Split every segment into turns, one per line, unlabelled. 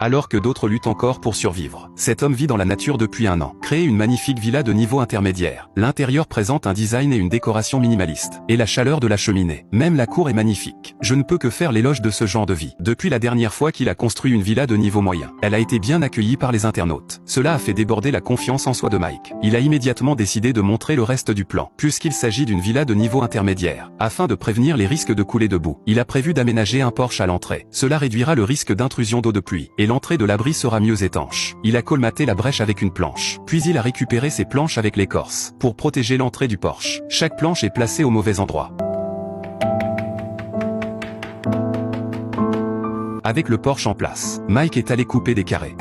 alors que d'autres luttent encore pour survivre. Cet homme vit dans la nature depuis un an. Créer une magnifique villa de niveau intermédiaire. L'intérieur présente un design et une décoration minimaliste. Et la chaleur de la cheminée. Même la cour est magnifique. Je ne peux que faire l'éloge de ce genre de vie. Depuis la dernière fois qu'il a construit une villa de niveau moyen, elle a été bien accueillie par les internautes. Cela a fait déborder la confiance en soi de Mike. Il a immédiatement décidé de montrer le reste du plan, puisqu'il s'agit d'une villa de niveau intermédiaire. Afin de prévenir les risques de couler de boue, il a prévu d'aménager un porche à l'entrée. Cela réduira le risque d'intrusion d'eau de pluie, et l'entrée de l'abri sera mieux étanche. Il a colmaté la brèche avec une planche, puis il a récupéré ses planches avec l'écorce, pour protéger l'entrée du porche. Chaque planche est placée au mauvais endroit. Avec le porche en place, Mike est allé couper des carrés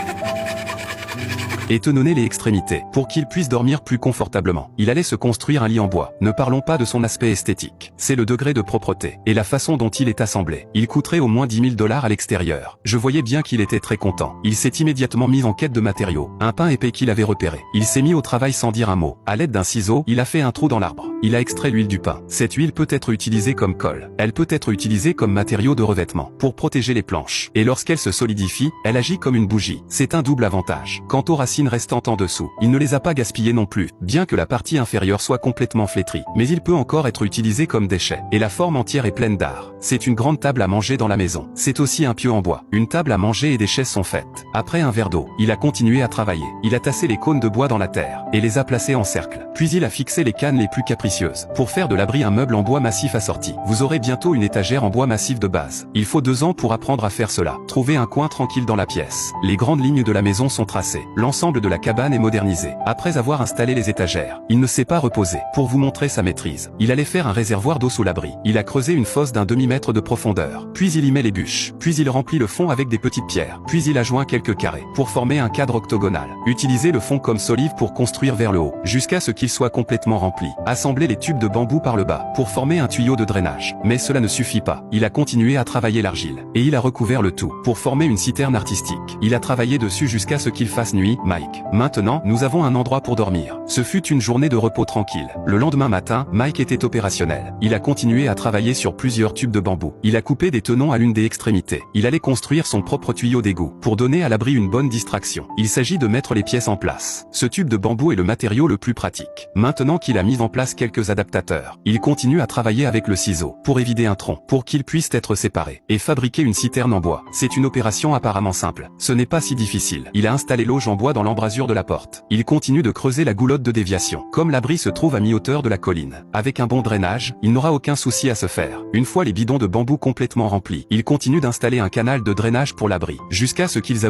et tenonner les extrémités, pour qu'il puisse dormir plus confortablement. Il allait se construire un lit en bois. Ne parlons pas de son aspect esthétique. C'est le degré de propreté, et la façon dont il est assemblé. Il coûterait au moins 10 000 $ à l'extérieur. Je voyais bien qu'il était très content. Il s'est immédiatement mis en quête de matériaux. Un pain épais qu'il avait repéré. Il s'est mis au travail sans dire un mot. À l'aide d'un ciseau, il a fait un trou dans l'arbre. Il a extrait l'huile du pain. Cette huile peut être utilisée comme colle. Elle peut être utilisée comme matériau de revêtement, pour protéger les planches. Et lorsqu'elle se solidifie, elle agit comme une bougie. C'est un double avantage. Quant aux racines restant en dessous, il ne les a pas gaspillées non plus, bien que la partie inférieure soit complètement flétrie. Mais il peut encore être utilisé comme déchet. Et la forme entière est pleine d'art. C'est une grande table à manger dans la maison. C'est aussi un pieu en bois. Une table à manger et des chaises sont faites. Après un verre d'eau, il a continué à travailler. Il a tassé les cônes de bois dans la terre, et les a placés en cercle. Puis il a fixé les cannes les plus capricieuses. Pour faire de l'abri un meuble en bois massif assorti. Vous aurez bientôt une étagère en bois massif de base. Il faut 2 ans pour apprendre à faire cela. Trouvez un coin tranquille dans la pièce. Les grandes lignes de la maison sont tracées. L'ensemble de la cabane est modernisé. Après avoir installé les étagères, il ne s'est pas reposé. Pour vous montrer sa maîtrise, il allait faire un réservoir d'eau sous l'abri. Il a creusé une fosse d'1 demi-mètre de profondeur. Puis il y met les bûches. Puis il remplit le fond avec des petites pierres. Puis il a joint quelques carrés pour former un cadre octogonal. Utilisez le fond comme solive pour construire vers le haut, jusqu'à ce qu'il soit complètement rempli. Assemblez les tubes de bambou par le bas pour former un tuyau de drainage. Mais cela ne suffit pas. Il a continué à travailler l'argile. Et il a recouvert le tout pour former une citerne artistique. Il a travaillé dessus jusqu'à ce qu'il fasse nuit. Mike. Maintenant, nous avons un endroit pour dormir. Ce fut une journée de repos tranquille. Le lendemain matin, Mike était opérationnel. Il a continué à travailler sur plusieurs tubes de bambou. Il a coupé des tenons à l'une des extrémités. Il allait construire son propre tuyau d'égout pour donner à l'abri une bonne distraction. Il s'agit de mettre les pièces en place. Ce tube de bambou est le matériau le plus pratique. Maintenant qu'il a mis en place quelques adaptateurs, il continue à travailler avec le ciseau pour évider un tronc, pour qu'il puisse être séparé et fabriquer une citerne en bois. C'est une opération apparemment simple. Ce n'est pas si difficile. Il a installé l'auge en bois dans l'embrasure de la porte. Il continue de creuser la goulotte de déviation. Comme l'abri se trouve à mi-hauteur de la colline, avec un bon drainage, il n'aura aucun souci à se faire. Une fois les bidons de bambou complètement remplis, il continue d'installer un canal de drainage pour l'abri, jusqu'à ce qu'ils